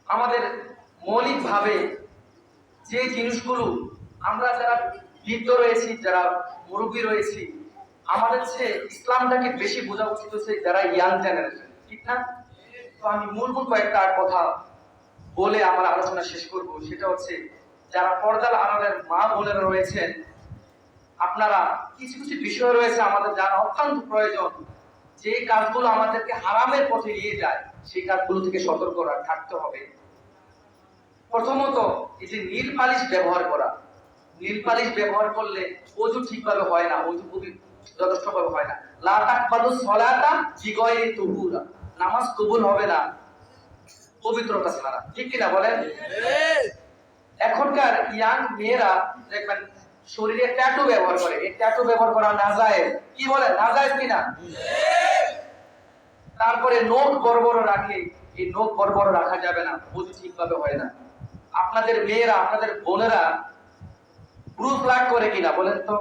আমাদের মৌলিকভাবে যে জিনিসগুলো আমরা যারা বৃদ্ধ রয়েছি, যারা মুরব্বী রয়েছি, আমাদের চেয়ে ইসলামটাকে বেশি বোঝা উচিত হচ্ছে যারা ইয়াং জেনারেশন, ঠিক না? তো আমি মূল কয়েকটা কথা বলে আমার আলোচনা শেষ করব। সেটা হচ্ছে, যারা পর্দার আড়ালের মা বোনেরা রয়েছেন, আপনারা কিছু কিছু বিষয় রয়েছে আমাদের জানা অত্যন্ত প্রয়োজন। যে কাজগুলো আমাদেরকে হারামের পথে নিয়ে যায়, সেই কাজগুলো থেকে সতর্ক থাকতে হবে। প্রথমত, এই যে নীল পালিশ ব্যবহার করা। নীল পালিশ ব্যবহার করলে ওযু ঠিকভাবে হয় না, ওযু যথেষ্টভাবে হয় না। লা তাকবালু সলাতা বিগয়রি তুহুরা, নামাজ কবুল হবে না পবিত্রতা ছাড়া, ঠিক কিনা বলেন? এখনকার ইয়াং মেয়েরা দেখবেন শরীরে ট্যাটু ব্যবহার করে। এই ট্যাটু ব্যবহার করা নাজায়েজ, কি বলেন, নাজায়েজ কিনা? তারপরে নোট বড় বড় রাখে, এই নোট বড় বড় রাখা যাবে না, ওযু ঠিকভাবে হয় না। আপনাদের মেয়েরা, আপনাদের বোনেরা ব্রু প্লাগ করে কিনা বলেন তো?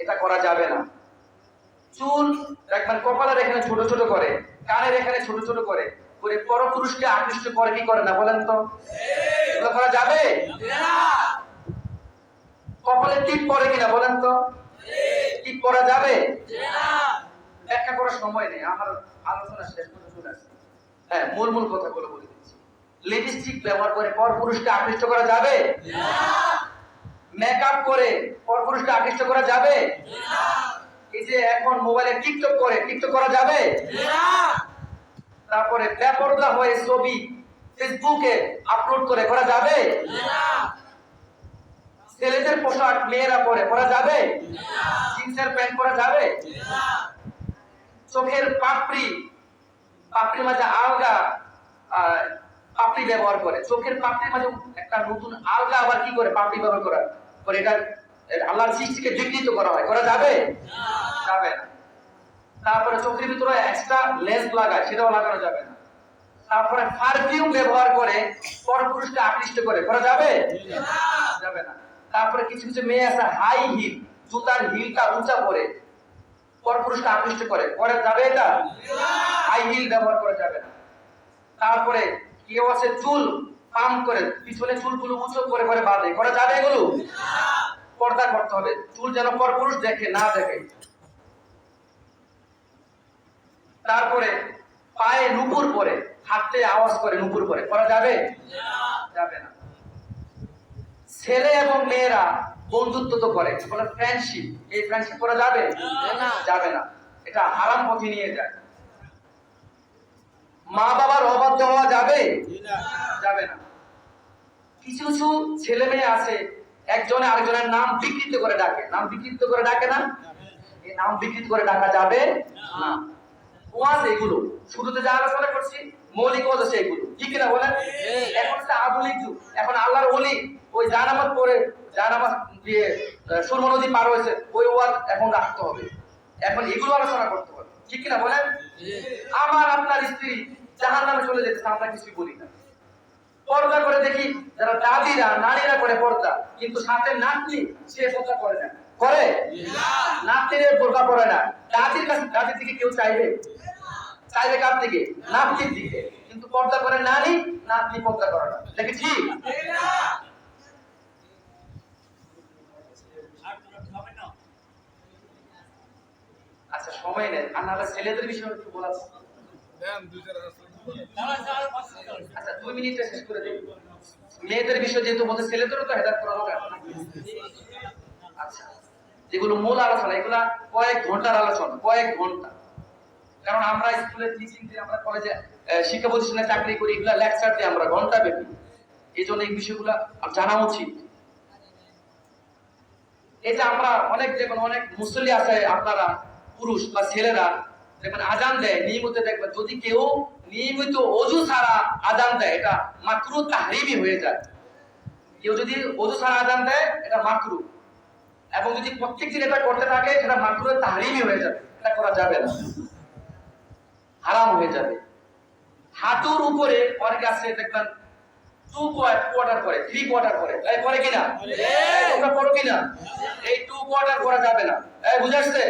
এটা করা যাবে না। চুল দেখবেন কপালের এখানে ছোট ছোট করে, কানের এখানে ছোট ছোট করে করে পরপুরুষকে আকৃষ্ট করে কি করে না বলেন তো? এগুলো করা যাবে না। কপালে টিপ পরে কিনা বলেন তো? টিপ করা যাবে না। ব্যাখ্যা করার সময় নেই, আমার আলোচনা শেষ করতে চলে আসছে। হ্যাঁ, মূল কথাগুলো বলে দিচ্ছি। লিপস্টিক ব্যবহার করে পরপুরুষকে আকৃষ্ট করা যাবে না। মেকআপ করে পরপুরুষকে আকৃষ্ট করা যাবে না। এই যে এখন মোবাইলে টিকটক করে, টিকটক করা যাবে না। তারপরে বেপরদা হয়ে ছবি ফেসবুকে আপলোড করে করা যাবে না। ছেলেদের পোশাক মেয়েরা পরে করা যাবে না। জিন্সের প্যান্ট পরা যাবে না। চোখের পাপড়ির মাঝে আলগা পাপড়ি ব্যবহার করে, চোখের পাপড়ির মাঝে একটা নতুন আলগা আবার কি করে পাপড়ি ব্যবহার করা করে, এটা আল্লাহর সৃষ্টিকে বিকৃত করা হয়, করা যাবে না। যাবে না। তারপরে চোখের ভিতরে এক্সট্রা লেন্স লাগায়, সেটাও লাগানো যাবে না। তারপরে পারফিউম ব্যবহার করে পরপুরুষকে আকৃষ্ট করে, করা যাবে না। যাবে না। তারপরে কিছু কিছু মেয়ে আছে হাই হিল, জুতার হিলটা উঁচা করে পরপুরুষকে আকৃষ্ট করে, করা যাবে এটা? হাই হিল ব্যবহার করা যাবে না। তারপরে কেউ আছে চুল পাম্প করে পিছনে চুলগুলো উঁচু করে করে বাঁধে, করা যাবে এগুলো? পর্দা করতে হবে, চুল যেন পরপুরুষ দেখে না দেখে। তারপরে পায়ে নুপুর পরে, হাতে আওয়াজ করে নুপুর পরে, করা যাবে? যাবে না। ছেলে এবং মেয়েরা বন্ধুত্ব তো করে, বলে ফ্রেন্ডশিপ, এই ফ্রেন্ডশিপ করা যাবে না। যাবে না, এটা হারাম পথে নিয়ে যায়। মা বাবার অবাধ্য হওয়া যাবে না। যাবে না। কিছু কিছু ছেলে মেয়ে আছে একজনে আরেকজনের নাম বিকৃত করে ডাকে, নাম বিকৃত করে ডাকে না, এই নাম বিকৃত করে ডাকা যাবে না। ওয়াজ এগুলো শুরুতে যা আলোচনা করছি মৌলিক ওয়াজ আছে এগুলো, ঠিক না বলেন? এখন হচ্ছে আধুনিক যুগ, এখন আল্লাহর ওলি ওই জানামাজ পড়ে, জানামাজ দিয়ে সুরমা নদী পার হয়েছে, ওই ওয়াজ এখন রাখতে হবে, এখন এগুলো আলোচনা করতে হবে, ঠিক না বলেন? আমার আপনার স্ত্রী জাহান্নামে চলে যেতেছে, আমরা কিছুই বলি না। পর্দা করে দেখি যারা দাদিরা নারীরা করে পর্দা, কিন্তু সাথে নাতনি সে পর্দা করে না, করে নাতনির বোরকা পরে না। দাদির কাছে, দাদির দিকে কেউ চাইবে? চাইবে কার দিকে? নাতনির দিকে। কিন্তু পর্দা করে নারী, নাতনি পর্দা করে না, দেখি ঠিক? আচ্ছা, সময় নেই, আর নাহলে ছেলেদের বিষয়ে একটু বলা। আচ্ছা, 2 মিনিটে শেষ করে দিই। মেয়েদের বিষয় যেহেতু বলতে, ছেলেদেরও তো হেদায়েত করা দরকার। আচ্ছা, যেগুলো মূল আলোচনা, এগুলা কয়েক ঘন্টার আলোচনা, কয়েক ঘন্টা। কারণ আমরা স্কুলে টিচিং দিই, আমরা কলেজে শিক্ষা প্রতিষ্ঠানে চাকরি করি, এগুলা লেকচার দিই আমরা ঘন্টা ব্যাপী। এই জন্য এই বিষয়গুলো জানা উচিত। এই যে আমরা অনেক, দেখবেন অনেক মুসল্লি আছে, আপনারা পুরুষ বা ছেলেরা দেখবেন আজান দেয় নিয়মিত, দেখবেন যদি কেউ নিয়মিত ওযু ছাড়া আজান দেয়, এটা মাকরু তাহরিমি হয়ে যায়। কেউ যদি ওযু ছাড়া আজান দেয়, এটা মাকরু, এবং যদি প্রত্যেকদিন এটা করতে থাকে, সেটা মাকরু তাহরিমি হয়ে যাবে, এটা করা যাবে না, হারাম হয়ে যাবে। হাঁটুর উপরে অনেক আছে দেখবেন 2 কোয়ার্টার করে, 3 কোয়ার্টার করে, এই করে কিনা? তোমরা করো কিনা? এই 2 কোয়ার্টার করা যাবে না, এই বুঝাচ্ছে?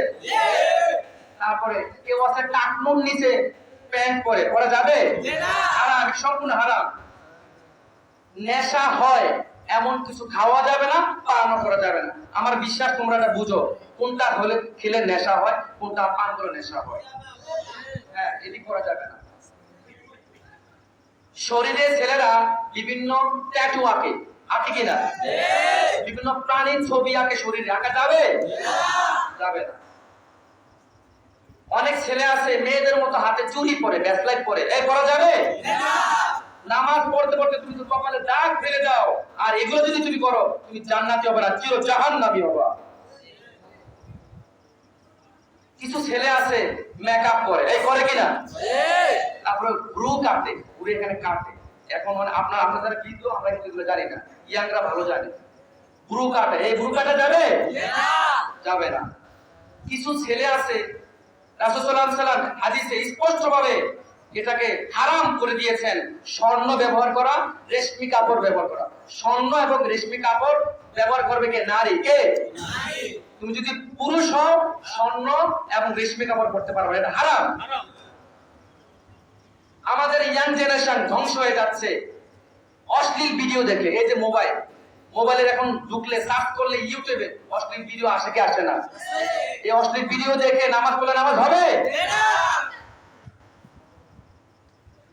তারপরে কেউ আছে টাকনুর নিচে প্যান্ট পরে, করা যাবে না, হারাম, সম্পূর্ণ হারাম। নেশা হয় এমন কিছু খাওয়া যাবে না, পানও করা যাবে না। আমার বিশ্বাস তোমরা এটা বুঝো, কোনটা হলে খেলে নেশা হয়, কোনটা পান করে নেশা হয়। হ্যাঁ, এটি করা যাবে না। শরীরে ছেলেরা বিভিন্ন ট্যাটু আঁকে, আঁকে কিনা? বিভিন্ন প্রাণীর ছবি আঁকে, শরীরে আঁকা যাবে? যাবে না। অনেক ছেলে আছে মেয়েদের মতো হাতে চুড়ি পরে, ব্যাসলাইট পরে, এই করা যাবে? নামাজ পড়তে পড়তে তুমি তো কপালে দাগ ফেলে দাও, আর এগুলো যদি তুমি করো তুমি জান্নাতি হবে না, চির জাহান্নামী হবে। কিছু ছেলে আছে মেকআপ করে, এই করে কিনা? তারপরে ব্রু কাটে, ব্রু এখানে কাটে। এখন মানে আপনারা কিন্তু আমরা কিন্তু এগুলো জানি না, ইয়াংরা ভালো জানে। ব্রু কাটে, এই ব্রু কাটা যাবে? যাবে না। কিছু ছেলে আছে রাসূল সাল্লাল্লাহু আলাইহি ওয়াসাল্লাম হাদিসে স্পষ্টভাবে এটাকে হারাম করে দিয়েছেন, স্বর্ণ ব্যবহার করা, রেশমি কাপড় ব্যবহার করা। স্বর্ণ এবং রেশমি কাপড় ব্যবহার করবে কে? নারী। কে? নারী। তুমি যদি পুরুষ হও স্বর্ণ এবং রেশমি কাপড় পরতে পারবে না, এটা হারাম। আমাদের ইয়াং জেনারেশন ধ্বংস হয়ে যাচ্ছে অশ্লীল ভিডিও দেখে। এই যে মোবাইলের এখন ঢুকলে সার্চ করলে ইউটিউবে অশ্লীল ভিডিও আসে কি আসে না? এই অশ্লীল ভিডিও দেখে নামাজ পড়লে নামাজ হবে?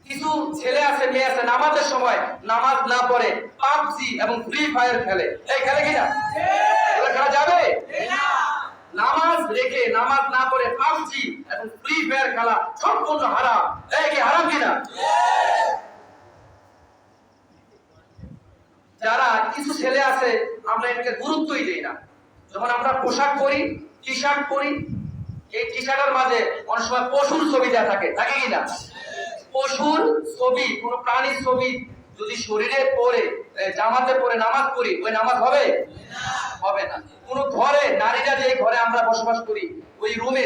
কিছু ছেলে আছে মেয়ে আছে নামাজের সময় নামাজ না পড়ে পাবজি এবং ফ্রি ফায়ার খেলে, এই খেলে কিনা? এগুলো খেলা যাবে? নামাজ রেখে নামাজ না পড়ে পাবজি এবং ফ্রি ফায়ার খেলা সম্পূর্ণ হারাম। এই কি হারাম কিনা? যারা কিছু ছেলে আছে আমরা এটাকে গুরুত্বই দেই না। যখন আমরা পোশাক পরি, টি শার্ট পরি, এই টি শার্টের মাঝে অনেক সময় পশুর ছবি দেওয়া থাকে, থাকে কিনা? পশুর ছবি, কোন প্রাণীর ছবি যদি শরীরে পরে জামাতে পরে নামাজ পড়ি, ওই নামাজ হবে? হবে না। কোন ঘরে নারীরা যে ঘরে আমরা বসবাস করি, ওই রুমে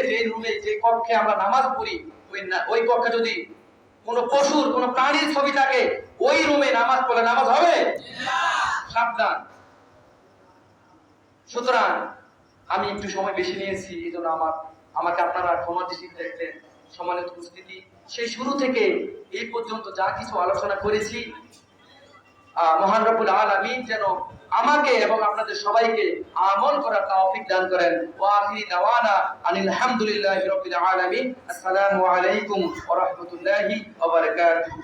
যে কক্ষে আমরা নামাজ পড়ি, ওই কক্ষে যদি কোন পশুর কোন প্রাণীর ছবি থাকে, ওই রুমে নামাজ পড়লে নামাজ হবে? সাবধান। সুতরাং আমি একটু সময় বেশি নিয়েছি, এই জন্য আমাকে আপনারা ক্ষমা দৃষ্টিতে দেখতেন। সম্মানিত উপস্থিতি, সেই শুরু থেকে এই পর্যন্ত যা কিছু আলোচনা করেছি, মহান রব্বুল আলামিন যেন আমাকে এবং আপনাদের সবাইকে আমল করার তৌফিক দান করেন। ওয়া আখিরি দাওয়ানা আনিল হামদুলিল্লাহি রাব্বিল আলামিন। আসসালামু আলাইকুম ওয়া রাহমাতুল্লাহি ওয়া বারাকাতুহু।